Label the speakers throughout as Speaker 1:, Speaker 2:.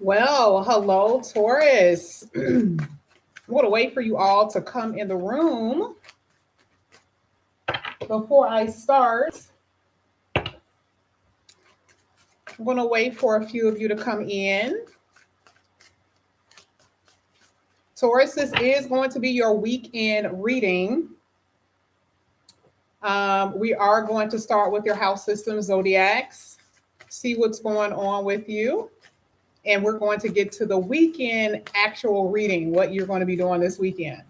Speaker 1: Well, hello, Taurus. I'm going to wait for you all to come in the room before I start. I'm going to wait for a few of you to come in. Taurus, this is going to be your weekend reading. We are going to start with your house system zodiacs, see what's going on with you. And we're going to get to the weekend actual reading, what you're going to be doing this weekend.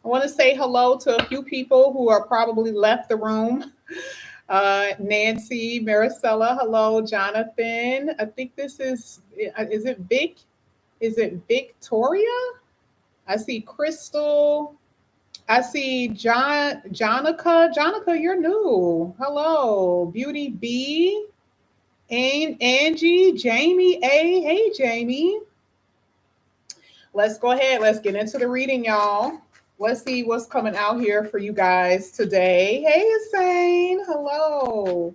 Speaker 1: I want to say hello to a few people who are probably left the room. Nancy, Maricela, hello, Jonathan. I think this is it Vic? Is it Victoria? I see Crystal. I see Jonica. Jonica, you're new. Hello, Beauty B. And Angie, Jamie A. Hey, Jamie. Let's go ahead. Let's get into the reading, y'all. Let's see what's coming out here for you guys today. Hey, Hussein. Hello.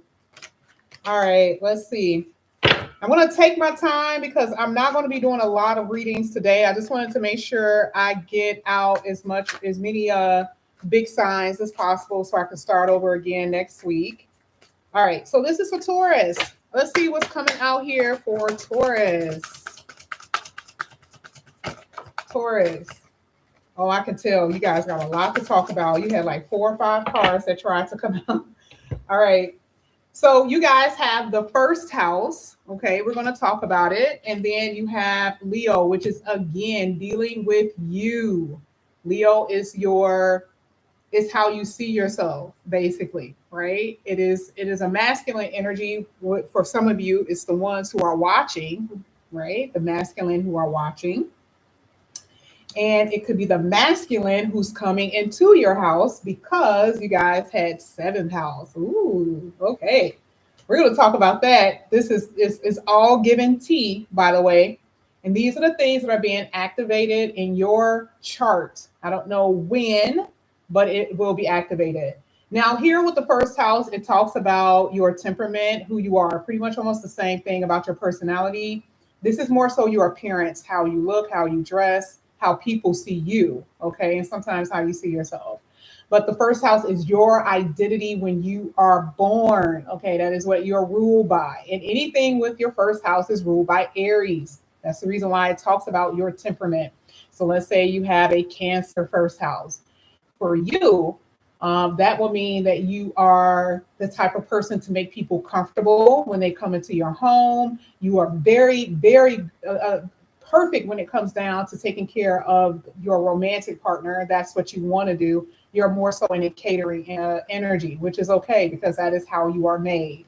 Speaker 1: All right, let's see. I'm going to take my time because I'm not going to be doing a lot of readings today. I just wanted to make sure I get out as many big signs as possible so I can start over again next week. All right, so this is for Taurus. Let's see what's coming out here for Taurus. Taurus. Oh, I can tell you guys got a lot to talk about. You had like 4 or 5 cards that tried to come out. All right. So you guys have the first house. Okay, we're going to talk about it. And then you have Leo, which is again dealing with you. Leo is how you see yourself, basically, right? It is a masculine energy. For some of you, it's the ones who are watching, right? The masculine who are watching. And it could be the masculine who's coming into your house because you guys had 7th house. Ooh, okay. We're going to talk about that. This is all given tea, by the way. And these are the things that are being activated in your chart. I don't know when, but it will be activated. Now, here with the first house, it talks about your temperament, who you are, pretty much almost the same thing about your personality. This is more so your appearance, how you look, how you dress, how people see you, okay? And sometimes how you see yourself. But the first house is your identity when you are born, okay? That is what you're ruled by. And anything with your first house is ruled by Aries. That's the reason why it talks about your temperament. So let's say you have a Cancer first house. For you, that will mean that you are the type of person to make people comfortable when they come into your home. You are very, very perfect when it comes down to taking care of your romantic partner. That's what you want to do. You're more so in a catering energy, which is okay because that is how you are made.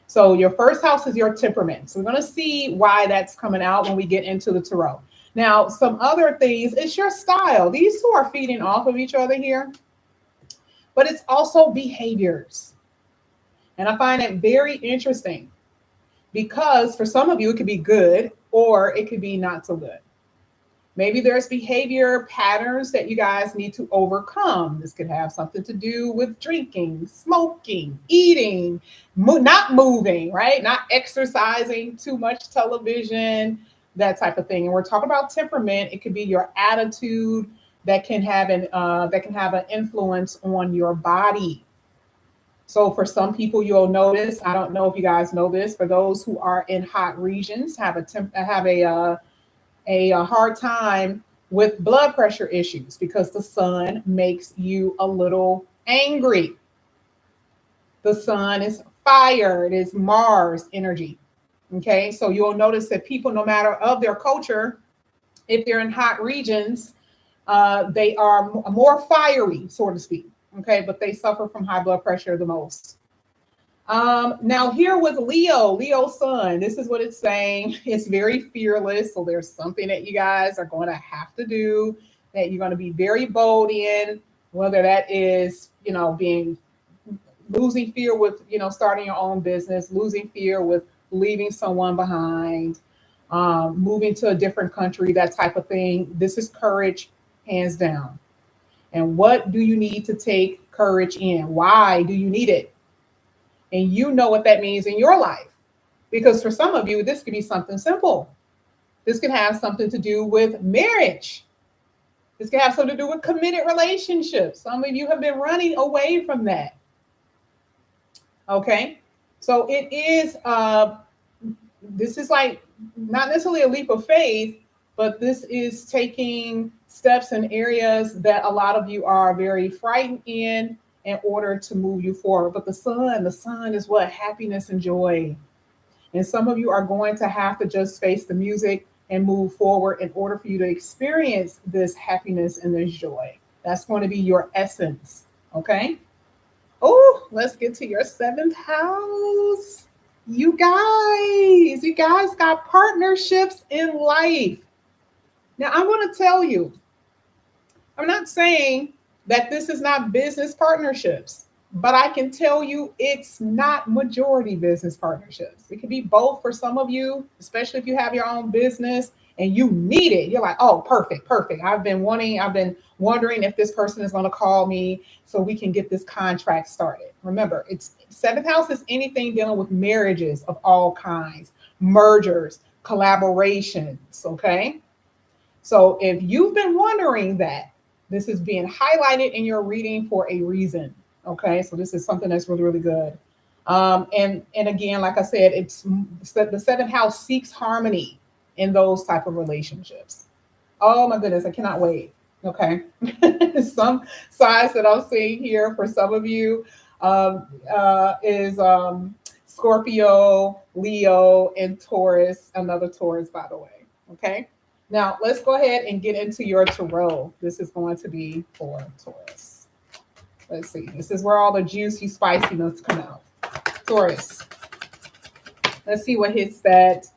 Speaker 1: So your first house is your temperament. So we're going to see why that's coming out when we get into the tarot. Now, some other things, it's your style. These two are feeding off of each other here, but it's also behaviors. And I find it very interesting because for some of you, it could be good or it could be not so good. Maybe there's behavior patterns that you guys need to overcome. This could have something to do with drinking, smoking, eating, not moving, right? Not exercising, too much television, that type of thing. And we're talking about temperament. It could be your attitude that can have an influence on your body. So for some people, you'll notice. I don't know if you guys know this. For those who are in hot regions, have a hard time with blood pressure issues because the sun makes you a little angry. The sun is fire. It is Mars energy. Okay, so you'll notice that people, no matter of their culture, if they're in hot regions, they are more fiery, so to speak. Okay, but they suffer from high blood pressure the most. Now here with Leo sun, this is what it's saying. It's very fearless. So there's something that you guys are going to have to do that you're going to be very bold in, whether that is, losing fear with, starting your own business, losing fear with leaving someone behind, moving to a different country, that type of thing. This is courage, hands down. And what do you need to take courage in? Why do you need it? And you know what that means in your life. Because for some of you, this could be something simple. This can have something to do with marriage. This can have something to do with committed relationships. Some of you have been running away from that. Okay. So it is this is like not necessarily a leap of faith, but this is taking steps in areas that a lot of you are very frightened in order to move you forward. But the sun is what? Happiness and joy. And some of you are going to have to just face the music and move forward in order for you to experience this happiness and this joy. That's going to be your essence. Okay. Oh, let's get to your seventh house. You guys got partnerships in life. Now, I'm going to tell you, I'm not saying that this is not business partnerships, but I can tell you it's not majority business partnerships. It could be both for some of you, especially if you have your own business and you need it. You're like, oh, perfect, perfect. I've been wondering if this person is going to call me so we can get this contract started. Remember, it's seventh house is anything dealing with marriages of all kinds, mergers, collaborations. Okay. So if you've been wondering that, this is being highlighted in your reading for a reason. Okay, so this is something that's really, really good. And again, like I said, it's the seventh house seeks harmony in those type of relationships. Oh my goodness, I cannot wait. Okay, some signs that I'm seeing here for some of you is Scorpio, Leo, and Taurus. Another Taurus, by the way. Okay. Now, let's go ahead and get into your tarot. This is going to be for Taurus. Let's see. This is where all the juicy spiciness come out. Taurus. Let's see what hits that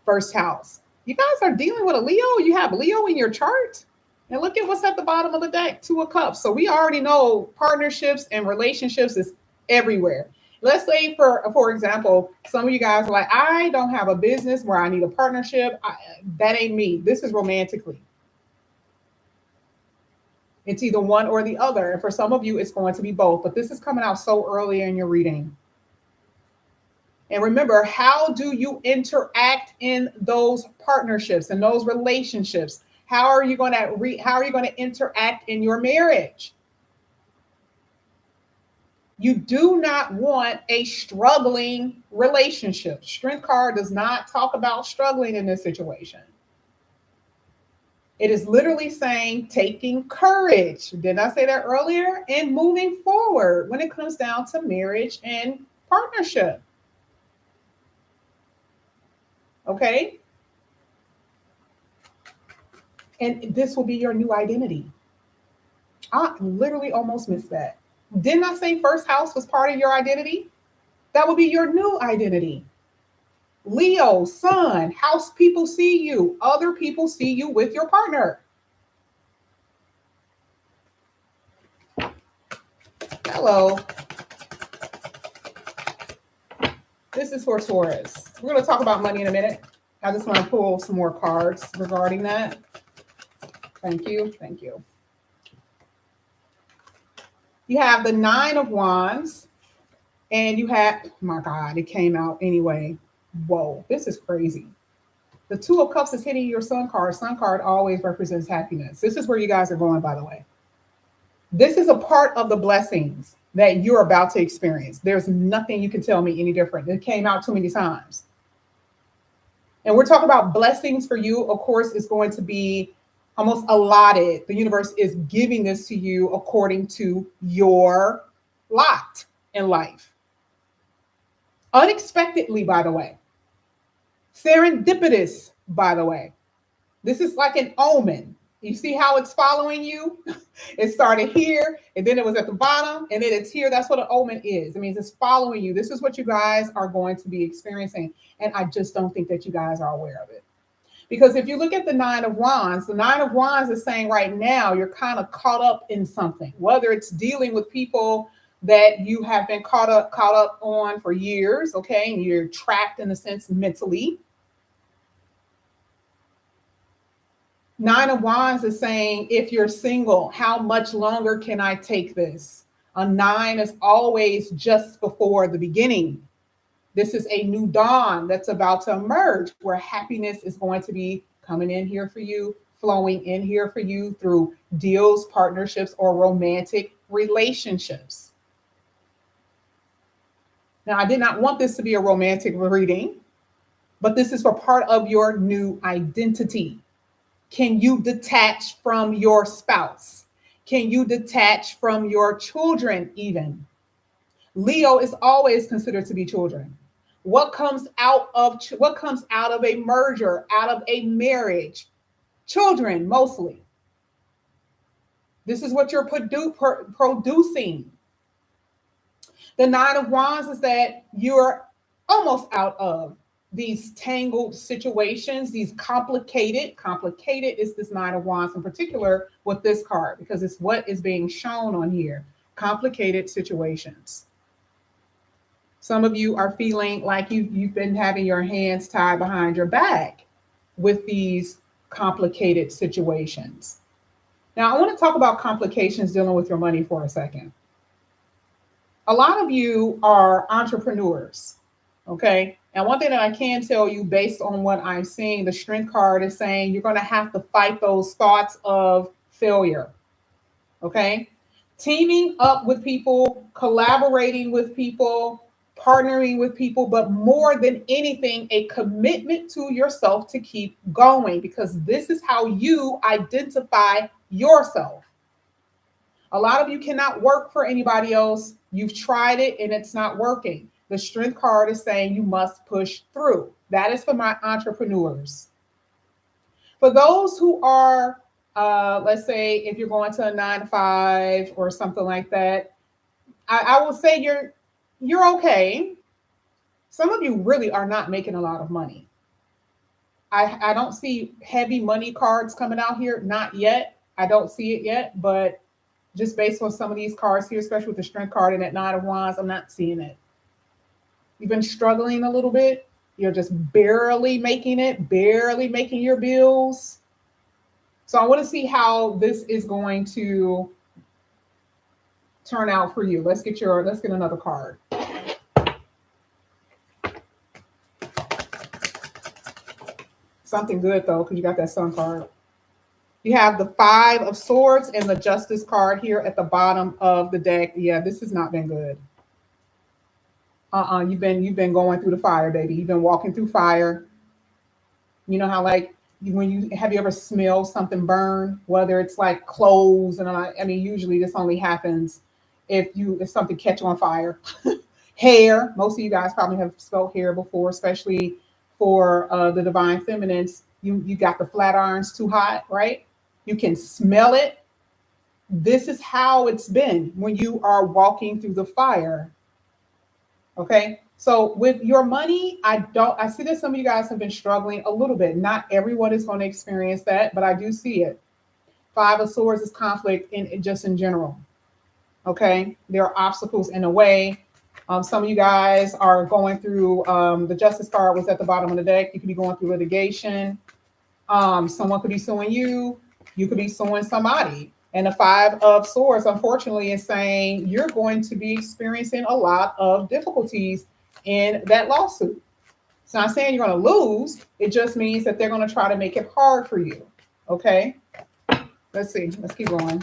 Speaker 1: first house. You guys are dealing with a Leo. You have Leo in your chart. And look at what's at the bottom of the deck, Two of Cups. So we already know partnerships and relationships is everywhere. Let's say, for example, some of you guys are like, I don't have a business where I need a partnership. That ain't me. This is romantically. It's either one or the other. And for some of you, it's going to be both. But this is coming out so early in your reading. And remember, how do you interact in those partnerships and those relationships? How are you going to interact in your marriage? You do not want a struggling relationship. Strength card does not talk about struggling in this situation. It is literally saying taking courage. Didn't I say that earlier? And moving forward when it comes down to marriage and partnership. Okay? And this will be your new identity. I literally almost missed that. Didn't I say first house was part of your identity? That would be your new identity. Leo, sun, house people see you. Other people see you with your partner. Hello. This is for Taurus. We're going to talk about money in a minute. I just want to pull some more cards regarding that. Thank you. Thank you. You have the Nine of Wands, and you have, oh my God, it came out anyway. Whoa, this is crazy. The Two of Cups is hitting your Sun card. Sun card always represents happiness. This is where you guys are going, by the way. This is a part of the blessings that you're about to experience. There's nothing you can tell me any different. It came out too many times. And we're talking about blessings for you. Of course, it's going to be almost allotted. The universe is giving this to you according to your lot in life. Unexpectedly, by the way. Serendipitous, by the way. This is like an omen. You see how it's following you? It started here, and then it was at the bottom, and then it's here. That's what an omen is. It means it's following you. This is what you guys are going to be experiencing. And I just don't think that you guys are aware of it. Because if you look at the Nine of Wands, the Nine of Wands is saying right now you're kind of caught up in something, whether it's dealing with people that you have been caught up on for years, okay, and you're trapped in a sense mentally. Nine of Wands is saying, if you're single, how much longer can I take this? A nine is always just before the beginning. This is a new dawn that's about to emerge where happiness is going to be coming in here for you, flowing in here for you through deals, partnerships, or romantic relationships. Now, I did not want this to be a romantic reading, but this is for part of your new identity. Can you detach from your spouse? Can you detach from your children even? Leo is always considered to be children. What comes out of a merger, out of a marriage? Children mostly. This is what you're producing. The Nine of Wands is that you're almost out of these tangled situations, these complicated is this Nine of Wands in particular with this card, because it's what is being shown on here. Complicated situations. Some of you are feeling like you've been having your hands tied behind your back with these complicated situations. Now, I want to talk about complications dealing with your money for a second. A lot of you are entrepreneurs, okay? And one thing that I can tell you based on what I'm seeing, the Strength card is saying you're going to have to fight those thoughts of failure, okay? Teaming up with people, collaborating with people, partnering with people, but more than anything, a commitment to yourself to keep going, because this is how you identify yourself. A lot of you cannot work for anybody else. You've tried it and it's not working. The Strength card is saying you must push through. That is for my entrepreneurs. For those who are, let's say, if you're going to a 9 to 5 or something like that, I will say you're okay. Some of you really are not making a lot of money. I don't see heavy money cards coming out here. Not yet. I don't see it yet, but just based on some of these cards here, especially with the Strength card and that Nine of Wands, I'm not seeing it. You've been struggling a little bit. You're just barely making it, barely making your bills. So I want to see how this is going to turn out for you. Let's get another card. Something good though, because you got that Sun card. You have the Five of Swords and the Justice card here at the bottom of the deck. Yeah, this has not been good. You've been going through the fire, baby. You've been walking through fire. You know how have you ever smelled something burn? Whether it's like clothes and I mean, usually this only happens if something catch on fire. Hair. Most of you guys probably have smelled hair before, especially for the divine feminines. You got the flat irons too hot, right? You can smell it. This is how it's been when you are walking through the fire. Okay. So with your money, I see that some of you guys have been struggling a little bit. Not everyone is going to experience that, but I do see it. Five of Swords is conflict just in general. Okay. There are obstacles in the way. Some of you guys are going through, the Justice card was at the bottom of the deck. You could be going through litigation. Someone could be suing you. You could be suing somebody. And the Five of Swords, unfortunately, is saying you're going to be experiencing a lot of difficulties in that lawsuit. It's not saying you're going to lose. It just means that they're going to try to make it hard for you. Okay. Let's see. Let's keep going.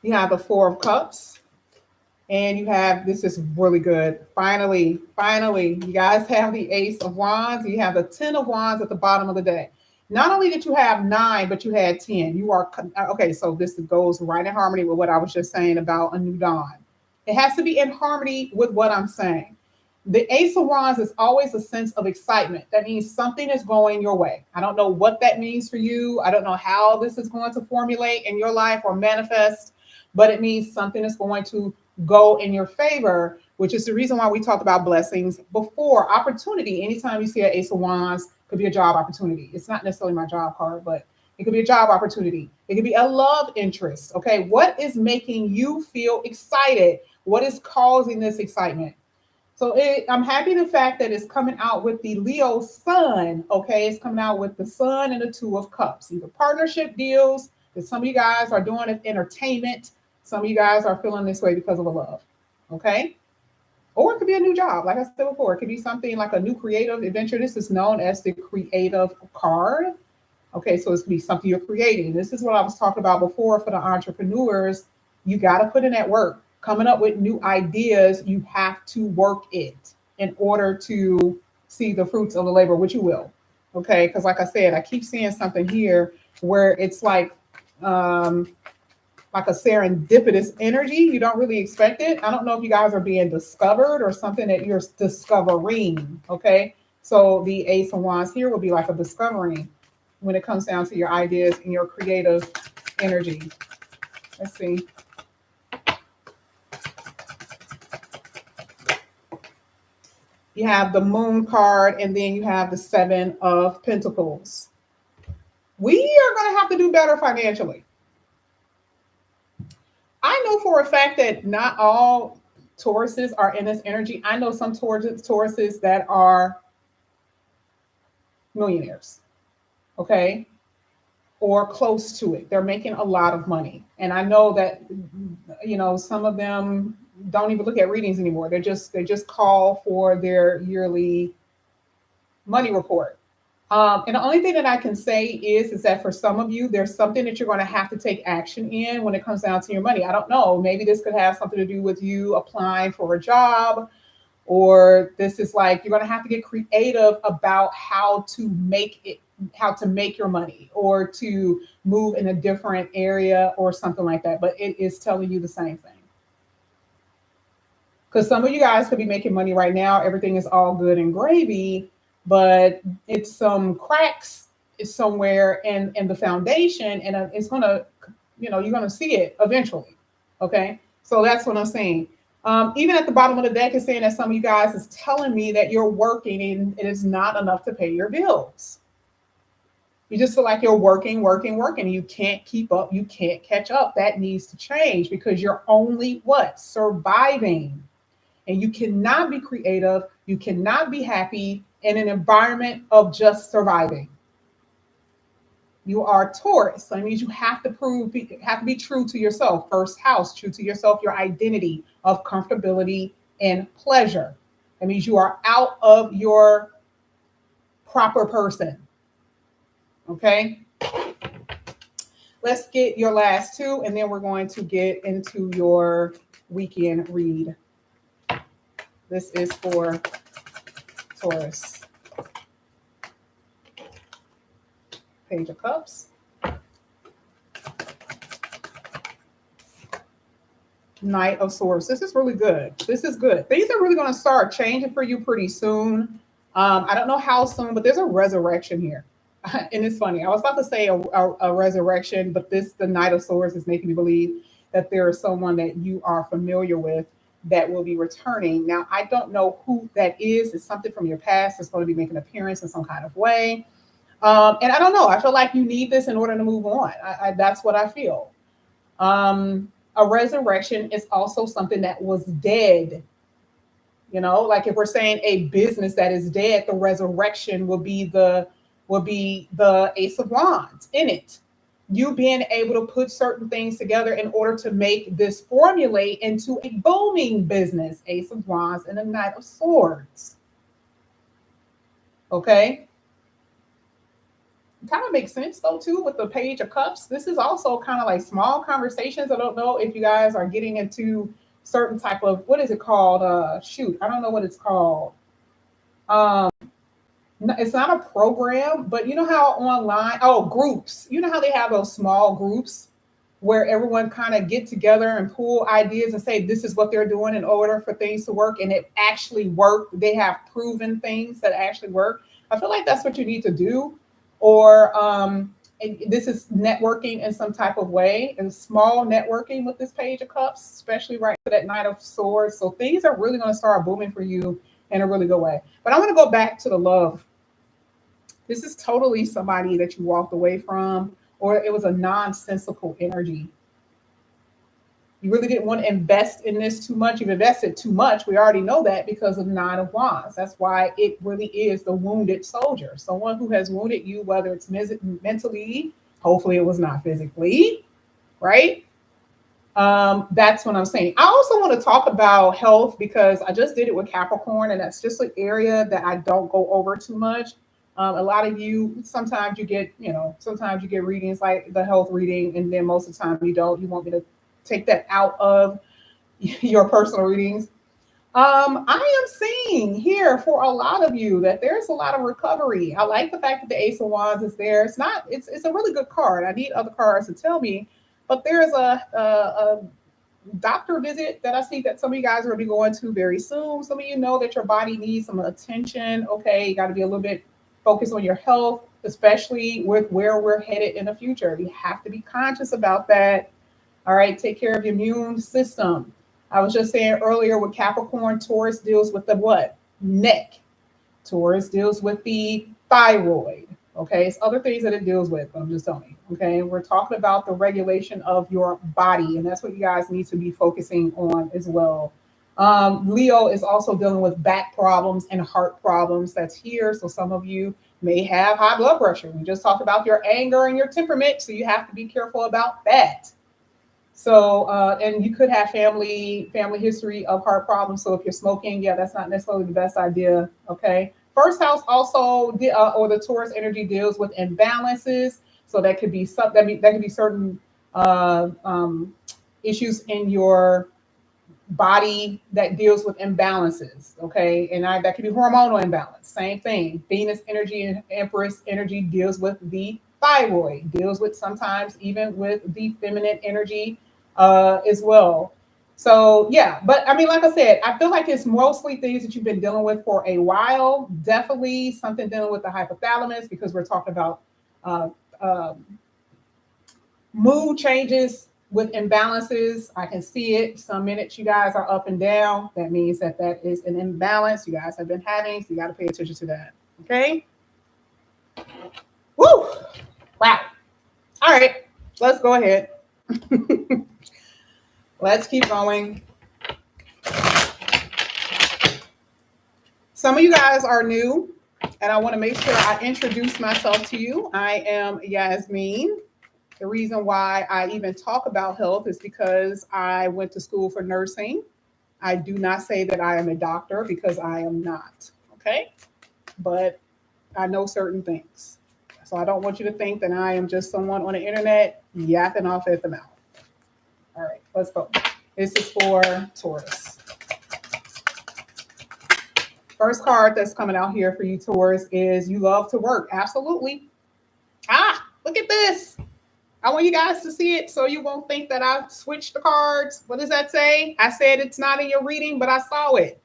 Speaker 1: You have the Four of Cups. And you have, this is really good. Finally, you guys have the Ace of Wands. You have the 10 of Wands at the bottom of the deck. Not only did you have 9, but you had 10. You are, okay, so this goes right in harmony with what I was just saying about a new dawn. It has to be in harmony with what I'm saying. The Ace of Wands is always a sense of excitement. That means something is going your way. I don't know what that means for you. I don't know how this is going to formulate in your life or manifest, but it means something is going to go in your favor, which is the reason why we talked about blessings before. Opportunity, anytime you see an Ace of Wands, could be a job opportunity. It's not necessarily my job card, but it could be a job opportunity. It could be a love interest. Okay, what is making you feel excited? What is causing this excitement? So I'm happy the fact that it's coming out with the Leo Sun. Okay, it's coming out with the Sun and the Two of Cups. Either partnership deals that some of you guys are doing it entertainment. Some of you guys are feeling this way because of a love. Okay. Or it could be a new job. Like I said before, it could be something like a new creative adventure. This is known as the creative card. Okay, so it's gonna be something you're creating. This is what I was talking about before for the entrepreneurs. You got to put in that work. Coming up with new ideas, you have to work it in order to see the fruits of the labor, which you will. Okay, because like I said, I keep seeing something here where it's um, like a serendipitous energy. You don't really expect it. I don't know if you guys are being discovered or something that you're discovering. Okay, so the Ace of Wands here will be like a discovering when it comes down to your ideas and your creative energy. Let's see. You have the Moon card, and then you have the Seven of Pentacles. We are going to have to do better financially. I know for a fact that not all Tauruses are in this energy. I know some Tauruses that are millionaires, okay, or close to it. They're making a lot of money. And I know that, some of them don't even look at readings anymore. They just call for their yearly money report. And the only thing that I can say is that for some of you, there's something that you're going to have to take action in when it comes down to your money. I don't know. Maybe this could have something to do with you applying for a job, or this is like you're going to have to get creative about how to make your money, or to move in a different area or something like that. But it is telling you the same thing. Because some of you guys could be making money right now. Everything is all good and gravy, but it's some cracks somewhere in the foundation, and it's gonna, you're gonna see it eventually. Okay, so that's what I'm saying. Even at the bottom of the deck is saying that some of you guys is telling me that you're working and it is not enough to pay your bills. You just feel like you're working, working, working. You can't keep up. You can't catch up. That needs to change because you're only what? Surviving. And you cannot be creative. You cannot be happy in an environment of just surviving. You are Taurus. So that means you have to be true to yourself. First house, true to yourself, your identity of comfortability and pleasure. That means you are out of your proper person. Okay. Let's get your last two, and then we're going to get into your weekend read. This is for Taurus. Page of Cups. Knight of Swords. This is really good. This is good. Things are really going to start changing for you pretty soon. I don't know how soon, but there's a resurrection here. And it's funny. I was about to say a resurrection, but the Knight of Swords is making me believe that there is someone that you are familiar with that will be returning. Now, I don't know who that is. It's something from your past that's going to be making an appearance in some kind of way. And I don't know. I feel like you need this in order to move on. That's what I feel. A resurrection is also something that was dead. Like if we're saying a business that is dead, the resurrection will be the Ace of Wands in it. You being able to put certain things together in order to make this formulate into a booming business. Ace of Wands and a Knight of Swords. Okay. It kind of makes sense though too with the Page of Cups. This is also kind of like small conversations. I don't know if you guys are getting into certain type of, what is it called? I don't know what it's called. It's not a program, but you know how online, groups, you know how they have those small groups where everyone kind of get together and pull ideas and say, this is what they're doing in order for things to work. And it actually worked. They have proven things that actually work. I feel like that's what you need to do. Or this is networking in some type of way, and small networking with this Page of Cups, especially right to that Knight of Swords. So things are really going to start booming for you in a really good way. But I want to go back to the love. This is totally somebody that you walked away from, or it was a nonsensical energy. You really didn't want to invest in this too much. You've invested too much. We already know that because of Nine of Wands. That's why it really is the wounded soldier. Someone who has wounded you, whether it's mentally, hopefully it was not physically, right? That's what I'm saying. I also want to talk about health because I just did it with Capricorn, and that's just an area that I don't go over too much. A lot of you, sometimes you get, sometimes you get readings like the health reading, and then most of the time you don't. You want me to take that out of your personal readings. I am seeing here for a lot of you that there's a lot of recovery. I like the fact that the Ace of Wands is there. It's a really good card. I need other cards to tell me, but there's a doctor visit that I see that some of you guys are going to be going to very soon. Some of you know that your body needs some attention. Okay, you got to be a little bit focused on your health, especially with where we're headed in the future. You have to be conscious about that. All right, take care of your immune system. I was just saying earlier with Capricorn, Taurus deals with the what? Neck. Taurus deals with the thyroid. Okay, it's other things that it deals with, but I'm just telling you. Okay, we're talking about the regulation of your body, and that's what you guys need to be focusing on as well. Leo is also dealing with back problems and heart problems. That's here. So some of you may have high blood pressure. We just talked about your anger and your temperament, so you have to be careful about that. So, and you could have family history of heart problems. So if you're smoking, yeah, that's not necessarily the best idea. Okay. First house also, or the Taurus energy deals with imbalances. So that could be that could be certain issues in your body that deals with imbalances. Okay, and that could be hormonal imbalance. Same thing. Venus energy and Empress energy deals with the thyroid. Deals with sometimes even with the feminine energy as well. So yeah, but I mean, like I said, I feel like it's mostly things that you've been dealing with for a while. Definitely something dealing with the hypothalamus because we're talking about uh, um, mood changes with imbalances. I can see it. Some minutes you guys are up and down. That means that is an imbalance you guys have been having. So you got to pay attention to that. Okay. Woo! Wow. All right. Let's go ahead. Let's keep going. Some of you guys are new, and I want to make sure I introduce myself to you. I am Yasmin. The reason why I even talk about health is because I went to school for nursing. I do not say that I am a doctor because I am not. Okay. But I know certain things. So I don't want you to think that I am just someone on the internet yapping off at the mouth. All right, let's go. This is for Taurus. First card that's coming out here for you, Taurus, is you love to work. Absolutely. Look at this. I want you guys to see it so you won't think that I switched the cards. What does that say? I said it's not in your reading, but I saw it.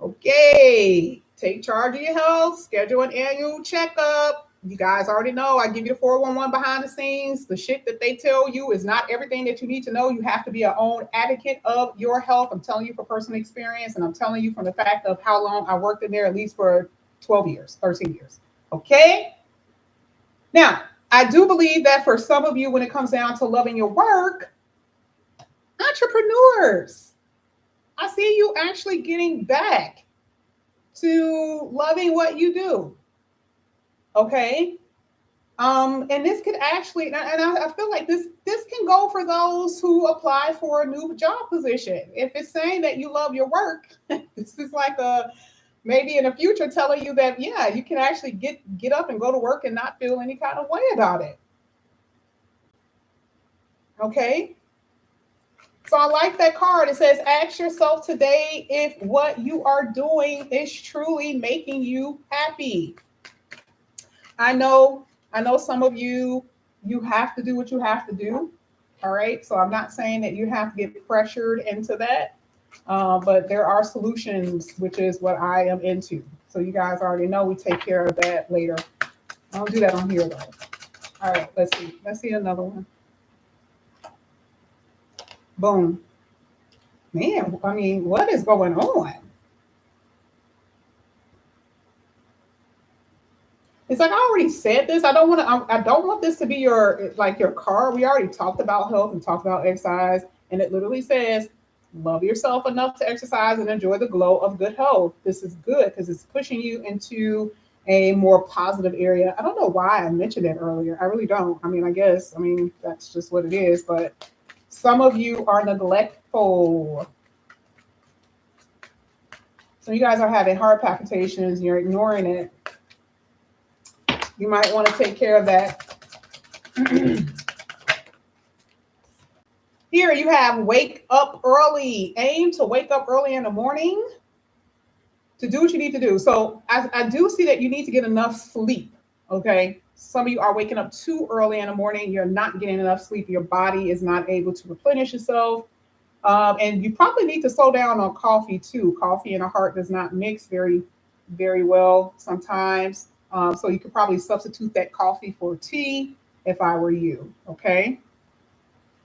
Speaker 1: Okay. Take charge of your health. Schedule an annual checkup. You guys already know I give you the 411 behind the scenes. The shit that they tell you is not everything that you need to know. You have to be your own advocate of your health. I'm telling you for personal experience, and I'm telling you from the fact of how long I worked in there, at least for 12 years, 13 years. Okay? Now, I do believe that for some of you, when it comes down to loving your work, entrepreneurs, I see you actually getting back to loving what you do. Okay. And this could actually, and I feel like this can go for those who apply for a new job position. If it's saying that you love your work, this is like maybe in the future telling you that, yeah, you can actually get up and go to work and not feel any kind of way about it. Okay. So I like that card. It says, ask yourself today if what you are doing is truly making you happy. I know some of you have to do what you have to do. All right. So I'm not saying that you have to get pressured into that. But there are solutions, which is what I am into. So you guys already know we take care of that later. I don't do that on here though. All right, let's see. Let's see another one. Boom. Man, I mean, what is going on? It's like I already said this. I don't want this to be your card. We already talked about health and talked about exercise, and it literally says, love yourself enough to exercise and enjoy the glow of good health. This is good because it's pushing you into a more positive area. I don't know why I mentioned it earlier. I really don't. I mean, I guess, that's just what it is, but Some of you are neglectful. So you guys are having heart palpitations, you're ignoring it. You might want to take care of that. Here you have wake up early. Aim to wake up early in the morning to do what you need to do. So I do see that you need to get enough sleep, okay? Some of you are waking up too early in the morning. You're not getting enough sleep. Your body is not able to replenish itself. And you probably need to slow down on coffee too. Coffee and a heart does not mix very, very well sometimes. So you could probably substitute that coffee for tea if I were you, okay?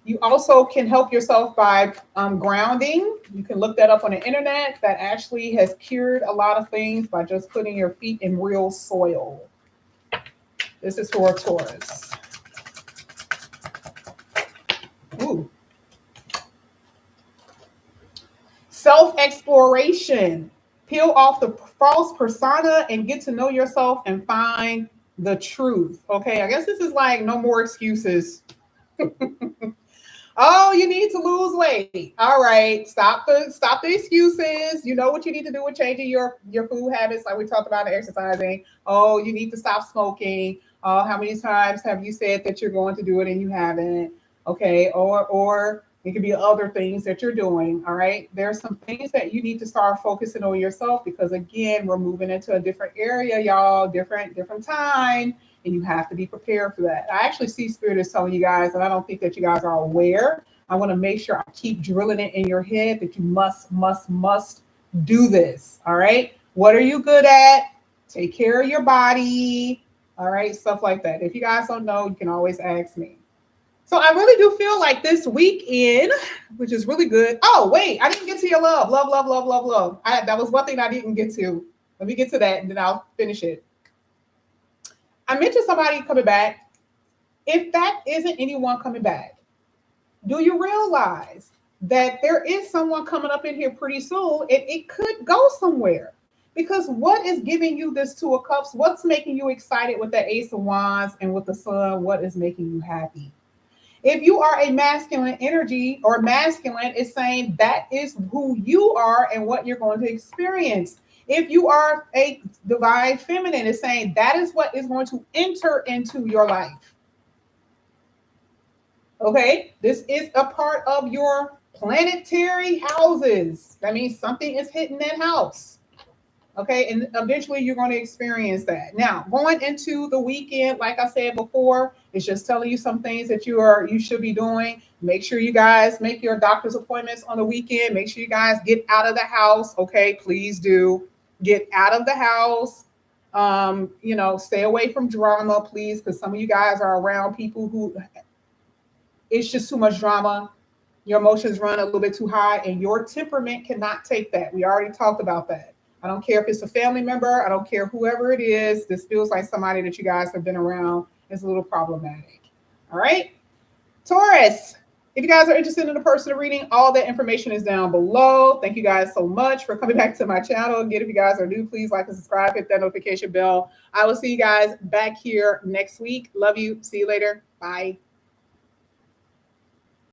Speaker 1: You also can help yourself by grounding. You can look that up on the internet. That actually has cured a lot of things by just putting your feet in real soil. This is for a Taurus. Ooh. Self-exploration. Peel off the false persona and get to know yourself and find the truth. Okay, I guess this is like no more excuses. Oh, you need to lose weight. All right, stop the excuses. You know what you need to do with changing your food habits, like we talked about in exercising. Oh, you need to stop smoking. Oh, how many times have you said that you're going to do it and you haven't? Okay, or it could be other things that you're doing. All right, there's some things that you need to start focusing on yourself, because again, we're moving into a different area, y'all. Different time. And you have to be prepared for that. I actually see Spirit is telling you guys, and I don't think that you guys are aware. I want to make sure I keep drilling it in your head that you must do this. All right. What are you good at? Take care of your body. All right. Stuff like that. If you guys don't know, you can always ask me. So I really do feel like this weekend, which is really good. Oh, wait, I didn't get to your love. Love. That was one thing I didn't get to. Let me get to that and then I'll finish it. I mentioned somebody coming back. If that isn't anyone coming back, do you realize that there is someone coming up in here pretty soon and it could go somewhere? Because what is giving you this Two of Cups? What's making you excited with the Ace of Wands and with the Sun? What is making you happy? If you are a masculine energy or masculine, it's saying that is who you are and what you're going to experience. If you are a divine feminine, it's saying that is what is going to enter into your life. Okay, this is a part of your planetary houses. That means something is hitting that house. Okay, and eventually you're going to experience that. Now, going into the weekend, like I said before, it's just telling you some things that you should be doing. Make sure you guys make your doctor's appointments on the weekend. Make sure you guys get out of the house. Okay, please do get out of the house. Stay away from drama, please, because some of you guys are around people who it's just too much drama. Your emotions run a little bit too high, and your temperament cannot take that. We already talked about that. I don't care if it's a family member. I don't care whoever it is. This feels like somebody that you guys have been around is a little problematic. All right. Taurus, if you guys are interested in the personal reading, all that information is down below. Thank you guys so much for coming back to my channel. Again, if you guys are new, please like and subscribe, hit that notification bell. I will see you guys back here next week. Love you. See you later. Bye.